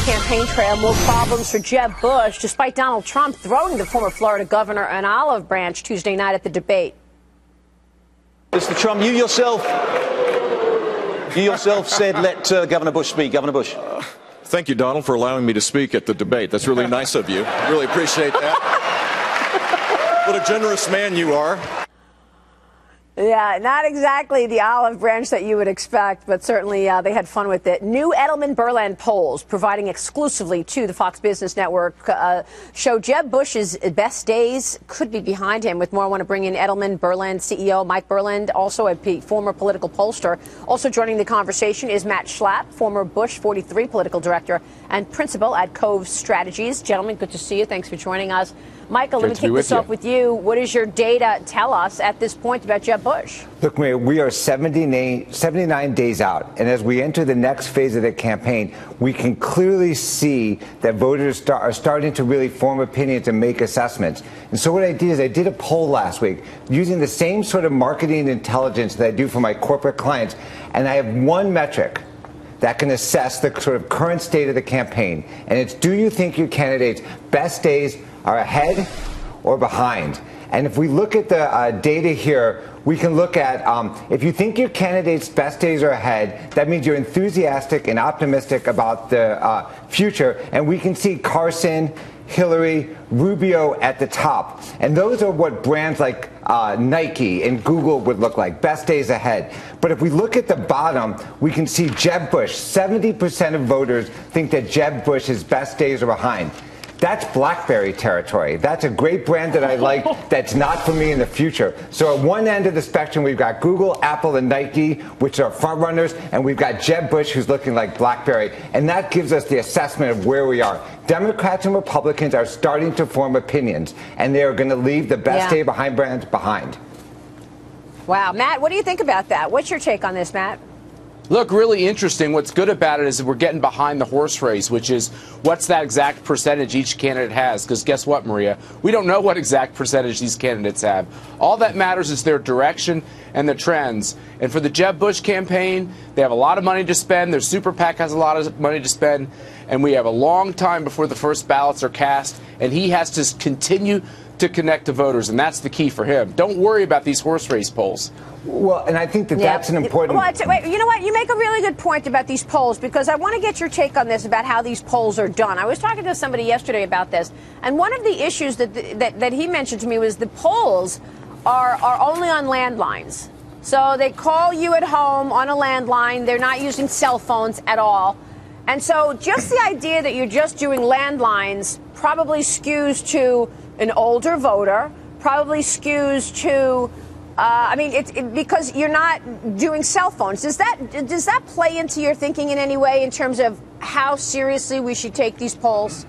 campaign trail, more problems for Jeb Bush, despite Donald Trump throwing the former Florida governor an olive branch Tuesday night at the debate. Mr. Trump, you yourself said let Governor Bush speak. Governor Bush. Thank you, Donald, for allowing me to speak at the debate. That's really nice of you. Really appreciate that. What a generous man you are. Yeah, not exactly the olive branch that you would expect, but certainly they had fun with it. New Edelman-Berland polls providing exclusively to the Fox Business Network show Jeb Bush's best days could be behind him. With more, I want to bring in Edelman-Berland CEO Mike Berland, also a former political pollster. Also joining the conversation is Matt Schlapp, former Bush 43 political director and principal at Cove Strategies. Gentlemen, good to see you. Thanks for joining us. Michael, let me kick this off with you. What does your data tell us at this point about Jeb Bush? Look, Maria, we are 79 days out. And as we enter the next phase of the campaign, we can clearly see that voters are starting to really form opinions and make assessments. And so what I did is I did a poll last week using the same sort of marketing intelligence that I do for my corporate clients. And I have one metric that can assess the sort of current state of the campaign. And it's, do you think your candidate's best days are ahead or behind? And if we look at the data here, we can look at if you think your candidate's best days are ahead, that means you're enthusiastic and optimistic about the future. And we can see Carson, Hillary, Rubio at the top. And those are what brands like Nike and Google would look like, best days ahead. But if we look at the bottom, we can see Jeb Bush. 70% of voters think that Jeb Bush's best days are behind. That's BlackBerry territory. That's a great brand that I like that's not for me in the future. So at one end of the spectrum, we've got Google, Apple, and Nike, which are front runners, and we've got Jeb Bush, who's looking like BlackBerry. And that gives us the assessment of where we are. Democrats and Republicans are starting to form opinions, and they are going to leave the best day behind brands behind. Wow. Matt, what do you think about that? What's your take on this, Matt? Look, really interesting. What's good about it is that we're getting behind the horse race, which is what's that exact percentage each candidate has. Because guess what, Maria? We don't know what exact percentage these candidates have. All that matters is their direction and the trends. And for the Jeb Bush campaign, they have a lot of money to spend. Their super PAC has a lot of money to spend. And we have a long time before the first ballots are cast. And he has to continue to connect to voters. And that's the key for him. Don't worry about these horse race polls. Well, and I think that that's an important... Well, wait, you know what? You make a really good point about these polls, because I want to get your take on this about how these polls are done. I was talking to somebody yesterday about this, and one of the issues that he mentioned to me was the polls are only on landlines. So they call you at home on a landline. They're not using cell phones at all. And so just the idea that you're just doing landlines probably skews to an older voter, probably skews to... I mean, because you're not doing cell phones. Does that play into your thinking in any way in terms of how seriously we should take these polls?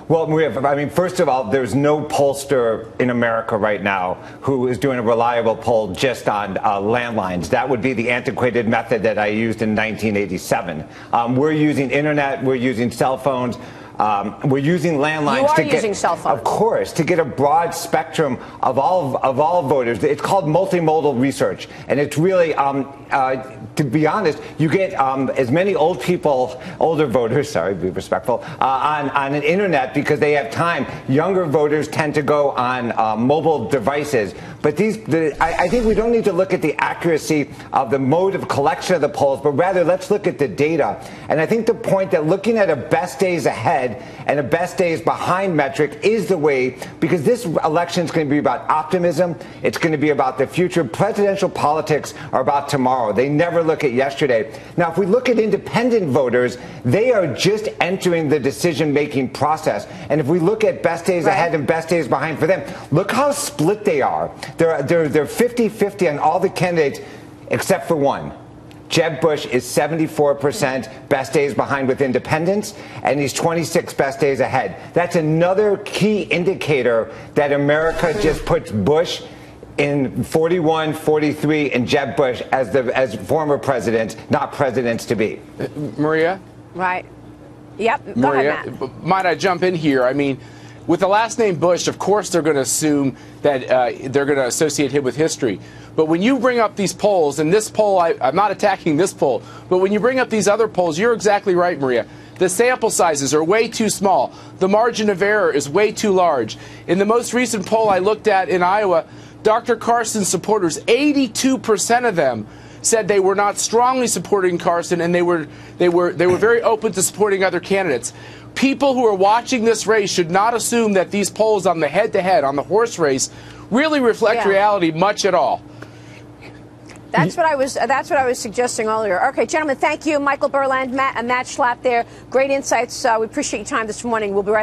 Well, Maria, I mean, first of all, there's no pollster in America right now who is doing a reliable poll just on landlines. That would be the antiquated method that I used in 1987. We're using internet. We're using cell phones. We're using landlines using cell phones. Of course, to get a broad spectrum of all voters. It's called multimodal research, and it's really, to be honest, you get as many older voters, sorry, be respectful, on an internet because they have time. Younger voters tend to go on mobile devices. But I think we don't need to look at the accuracy of the mode of collection of the polls, but rather let's look at the data. And I think the point that looking at a best days ahead and a best days behind metric is the way, because this election is going to be about optimism. It's going to be about the future. Presidential politics are about tomorrow. They never look at yesterday. Now, if we look at independent voters, they are just entering the decision-making process. And if we look at best days ahead and best days behind for them, look how split they are. They're 50-50 on all the candidates except for one. Jeb Bush is 74% best days behind with independents, and he's 26 best days ahead. That's another key indicator that America just puts Bush in 41, 43, and Jeb Bush as former presidents, not presidents to be. Maria? Right. Yep. Maria, go ahead, Matt. Might I jump in here? I mean, with the last name Bush, of course they're going to assume that they're going to associate him with history. But when you bring up these polls, and this poll, I'm not attacking this poll, but when you bring up these other polls, you're exactly right, Maria. The sample sizes are way too small. The margin of error is way too large. In the most recent poll I looked at in Iowa, Dr. Carson's supporters, 82% of them said they were not strongly supporting Carson, and they were very open to supporting other candidates. People who are watching this race should not assume that these polls on the head-to-head, on the horse race, really reflect reality much at all. That's what I was suggesting earlier. Okay, gentlemen, thank you. Michael Berland, Matt Schlapp there. Great insights. We appreciate your time this morning. We'll be right back.